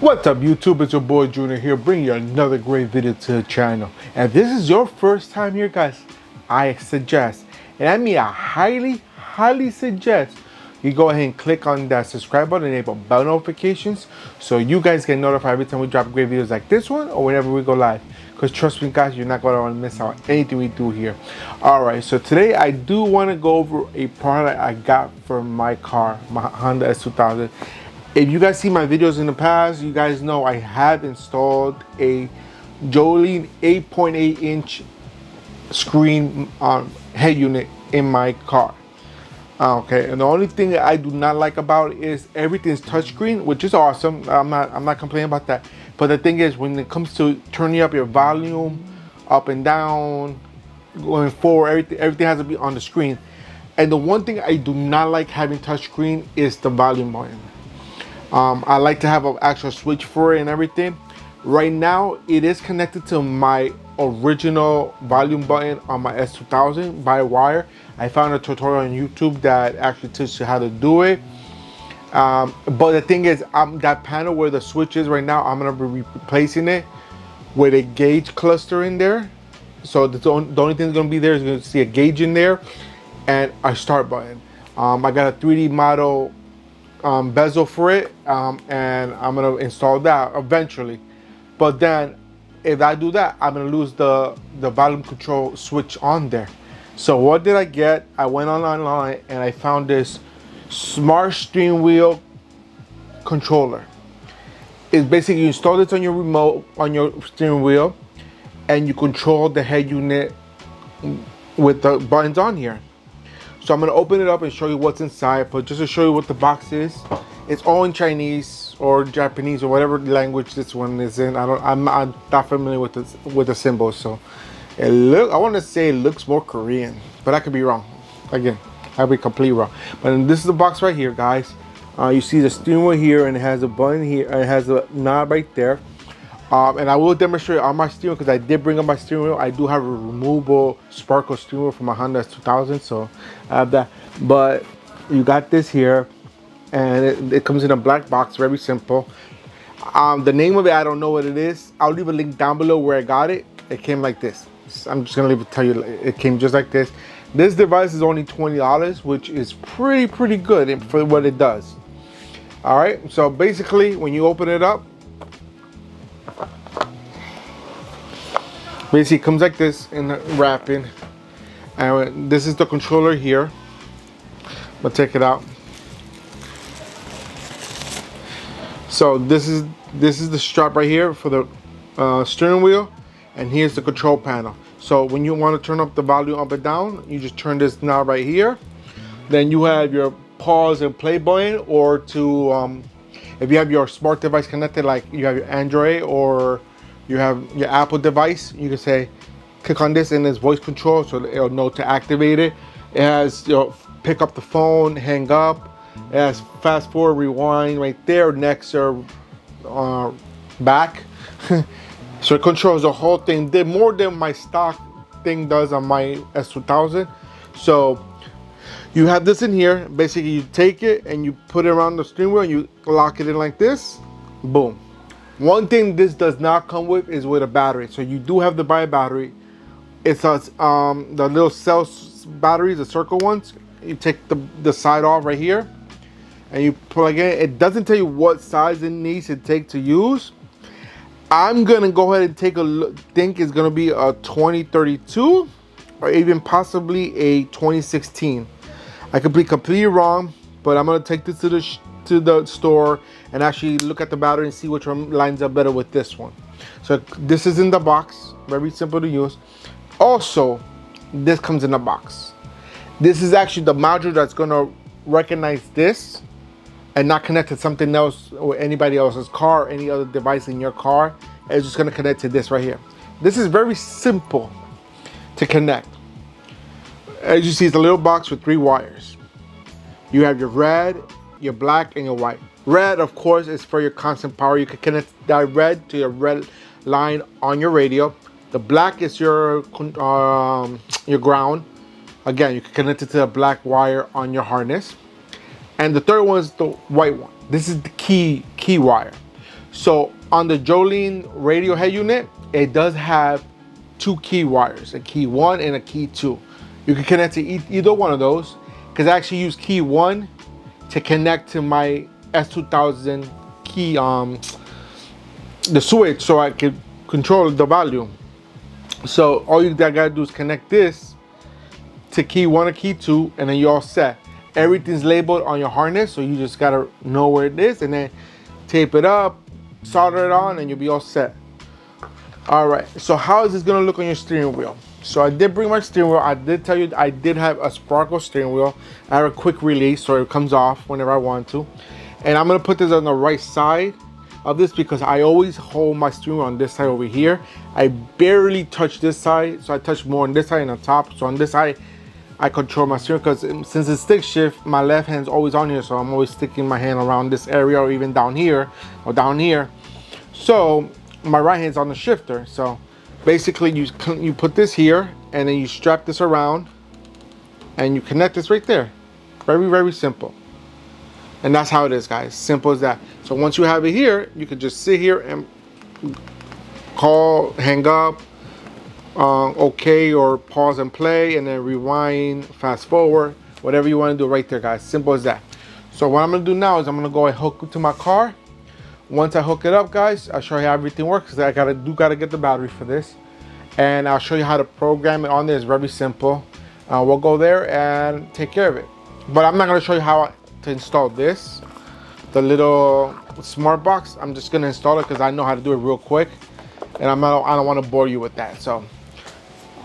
What's up YouTube, it's your boy Junior here, bringing you another great video to the channel. And if this is your first time here guys, I suggest, and I mean I highly suggest, you go ahead and click on that subscribe button and enable bell notifications so you guys get notified every time we drop great videos like this one or whenever we go live. Because trust me guys, you're not going to want to miss out on anything we do here. Alright, so today I do want to go over a product I got for my car, my Honda S2000. If you guys see my videos in the past, you guys know I have installed a JOYING 8.8 inch screen head unit in my car. Okay, and the only thing that I do not like about it is everything's touchscreen, which is awesome. I'm not complaining about that. But the thing is, when it comes to turning up your volume, up and down, going forward, everything has to be on the screen. And the one thing I do not like having touchscreen is the volume button. I like to have an actual switch for it and everything. Right now, it is connected to my original volume button on my S2000 by wire. I found a tutorial on YouTube that actually teaches you how to do it. But the thing is, that panel where the switch is right now, I'm gonna be replacing it with a gauge cluster in there. So the only thing that's gonna be there is gonna see a gauge in there and a start button. I got a 3D model bezel for it, and I'm gonna install that eventually. But then if I do that, I'm gonna lose the volume control switch on there. So what did I get? I went online and I found this smart steering wheel controller. It's basically, you install this on your remote, on your steering wheel, and you control the head unit with the buttons on here. So I'm gonna open it up and show you what's inside, but just to show you what the box is, it's all in Chinese or Japanese or whatever language this one is in. I'm not familiar with the symbols, so I want to say it looks more Korean, but I could be wrong. Again, I'll be completely wrong. But this is the box right here, guys. You see the steering wheel here, and it has a button here, and it has a knob right there. And I will demonstrate on my steering wheel, because I did bring up my steering wheel. I do have a removable sparkle steering wheel from my Honda S2000, so I have that. But you got this here, and it comes in a black box, very simple. The name of it, I don't know what it is. I'll leave a link down below where I got it. It came like this. I'm just gonna tell you, it came just like this. This device is only $20, which is pretty good for what it does. All right, so basically, when you open it up, basically it comes like this in the wrapping, and this is the controller here. I'll take it out. So this is the strap right here for the steering wheel, and here's the control panel. So when you want to turn up the volume up and down, you just turn this knob right here. Then you have your pause and play button, or to if you have your smart device connected, like you have your Android or you have your Apple device, you can say click on this, and it's voice control, so it'll know to activate it. It has, you know, pick up the phone, hang up. It has fast forward, rewind right there, next or back. So it controls the whole thing. Did more than my stock thing does on my S2000. So you have this in here. Basically, you take it and you put it around the steering wheel and you lock it in like this. Boom. One thing this does not come with is with a battery. So you do have to buy a battery. It's the little cell batteries, the circle ones. You take the side off right here and you plug it. It doesn't tell you what size it needs to take to use. I'm gonna go ahead and take a look. Think it's gonna be a 2032 or even possibly a 2016. I could be completely wrong, but I'm gonna take this to the store and actually look at the battery and see which one lines up better with this one. So this is in the box, very simple to use. Also, this comes in a box. This is actually the module that's gonna recognize this and not connect to something else or anybody else's car or any other device in your car. It's just gonna connect to this right here. This is very simple to connect. As you see, it's a little box with 3 wires. You have your red, your black, and your white. Red, of course, is for your constant power. You can connect that red to your red line on your radio. The black is your ground. Again, you can connect it to the black wire on your harness. And the third one is the white one. This is the key wire. So on the JOYING radio head unit, it does have two key wires, a key 1 and a key 2. You can connect to either one of those, because I actually use key 1 to connect to my S2000 key, the switch, so I can control the volume. So all you gotta do is connect this to key 1 or key 2, and then you're all set. Everything's labeled on your harness, so you just gotta know where it is, and then tape it up, solder it on, and you'll be all set. All right, so how is this gonna look on your steering wheel? So I did bring my steering wheel. I did tell you I did have a sparkle steering wheel. I have a quick release, so it comes off whenever I want to. And I'm gonna put this on the right side of this because I always hold my steering wheel on this side over here. I barely touch this side, so I touch more on this side and on top. So on this side, I control my steering, because since it's stick shift, my left hand's always on here, so I'm always sticking my hand around this area, or even down here or down here. So my right hand's on the shifter. So basically you put this here, and then you strap this around, and you connect this right there. Very, very simple. And that's how it is, guys. Simple as that. So once you have it here, you can just sit here and call, hang up, okay, or pause and play, and then rewind, fast forward, whatever you want to do right there, guys. Simple as that. So what I'm gonna do now is I'm gonna go and hook it to my car. Once I hook it up, guys, I'll show you how everything works, because I gotta get the battery for this, and I'll show you how to program it on there. It's very simple. We'll go there and take care of it. But I'm not gonna show you how to install this, the little smart box. I'm just gonna install it because I know how to do it real quick, and I don't want to bore you with that. So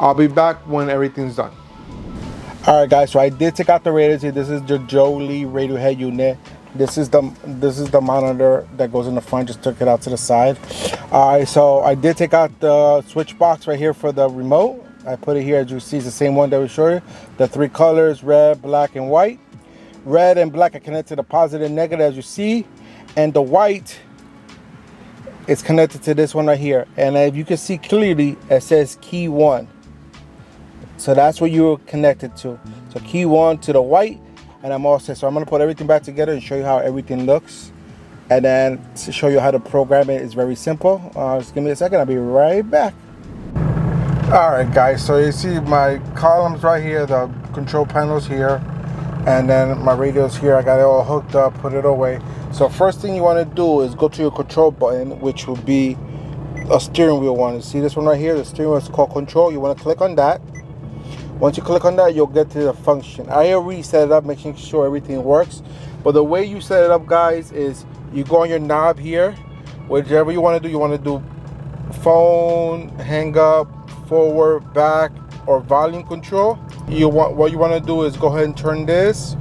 I'll be back when everything's done. All right, guys, so I did take out the radios here. This is the JOYING radio head unit. This is the monitor that goes in the front. Just took it out to the side. All right, so I did take out the switch box right here for the remote. I put it here, as you see, it's the same one that we showed you. The three colors, red, black, and white. Red and black are connected to the positive and negative, as you see, and the white is connected to this one right here. And if you can see clearly, it says key 1. So that's what you're connected to. So key 1 to the white, and I'm all set. So I'm gonna put everything back together and show you how everything looks, and then to show you how to program it. It's very simple. Just give me a second, I'll be right back. All right, guys, so you see my columns right here, the control panels here, and then my radios here. I got it all hooked up, put it away. So first thing you want to do is go to your control button, which will be a steering wheel one. You see this one right here, the steering wheel is called control. You want to click on that. Once you click on that, you'll get to the function. I already set it up, making sure everything works. But the way you set it up, guys, is you go on your knob here, whichever you want to do. You want to do phone, hang up, forward, back, or volume control. What you want to do is go ahead and turn this,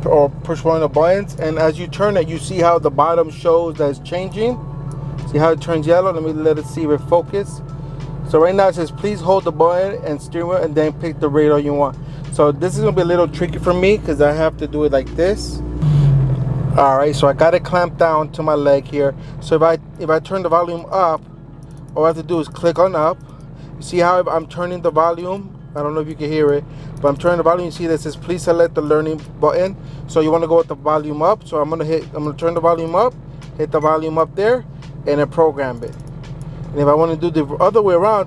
or push one of the buttons, and as you turn it, you see how the bottom shows that it's changing. See how it turns yellow? Let it see if it focus. So right now it says please hold the button and steering wheel, and then pick the radio you want. So this is gonna be a little tricky for me because I have to do it like this. All right, so I got it clamped down to my leg here. So if I turn the volume up, all I have to do is click on up. You see how I'm turning the volume? I don't know if you can hear it, but I'm turning the volume. You see that says please select the learning button. So you want to go with the volume up. So I'm gonna turn the volume up, hit the volume up there, and then program it. And if I want to do the other way around,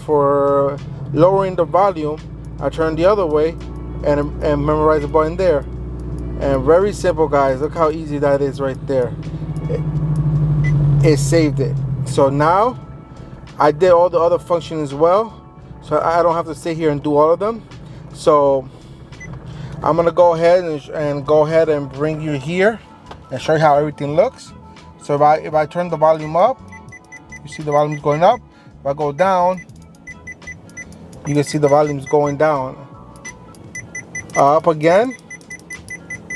for lowering the volume, I turn the other way and memorize the button there. And very simple, guys. Look how easy that is right there. It saved it. So now I did all the other functions as well, so I don't have to sit here and do all of them. So I'm gonna go ahead and bring you here and show you how everything looks. So if I turn the volume up, you see the volume's going up. If I go down, you can see the volume's going down. Up again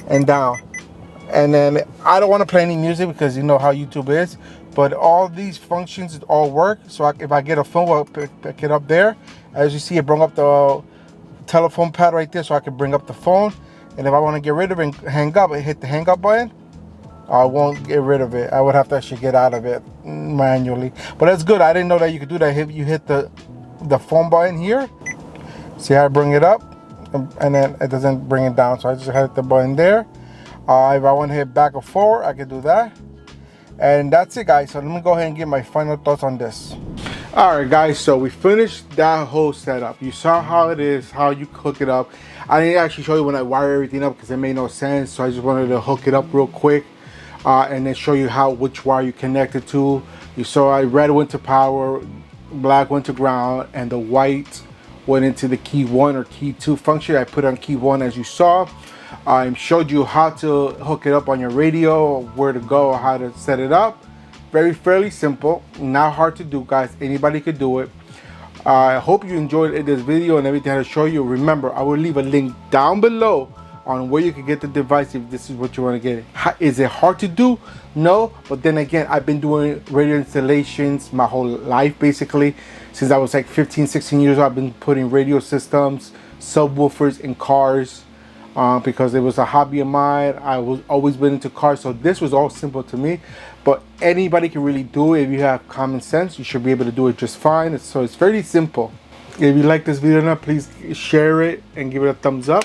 and down. And then I don't want to play any music because you know how YouTube is, but all these functions all work. So if I get a phone, I'll pick it up there. As you see, it brought up the telephone pad right there, so I can bring up the phone. And if I want to get rid of it and hang up, I hit the hang up button. I won't get rid of it. I would have to actually get out of it manually. But that's good. I didn't know that you could do that. You hit the phone button here. See how I bring it up? And then it doesn't bring it down. So I just hit the button there. If I want to hit back or forward, I can do that. And that's it, guys. So let me go ahead and get my final thoughts on this. Alright guys, so we finished that whole setup. You saw how it is, how you hook it up. I didn't actually show you when I wire everything up because it made no sense, so I just wanted to hook it up real quick and then show you which wire you connected to. You saw red went to power, black went to ground, and the white went into the key 1 or key 2 function. I put on key 1 as you saw. I showed you how to hook it up on your radio, where to go, how to set it up. Fairly simple, not hard to do, guys. Anybody could do it. I hope you enjoyed this video and everything I had to show you. Remember, I will leave a link down below on where you can get the device if this is what you want to get. Is it hard to do? No, but then again, I've been doing radio installations my whole life, basically. Since I was like 15, 16 years old, I've been putting radio systems, subwoofers in cars. Because it was a hobby of mine. I was always been into cars, so this was all simple to me. But anybody can really do it. If you have common sense, you should be able to do it just fine. So it's very simple. If you like this video, please share it and give it a thumbs up.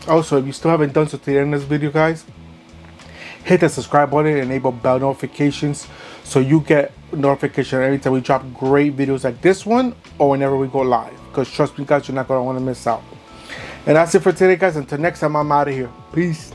Also, if you still haven't done so to the end of this video, guys, hit the subscribe button and enable bell notifications so you get notification every time we drop great videos like this one or whenever we go live. Because trust me, guys, you're not going to want to miss out. And that's it for today, guys. Until next time, I'm out of here. Peace.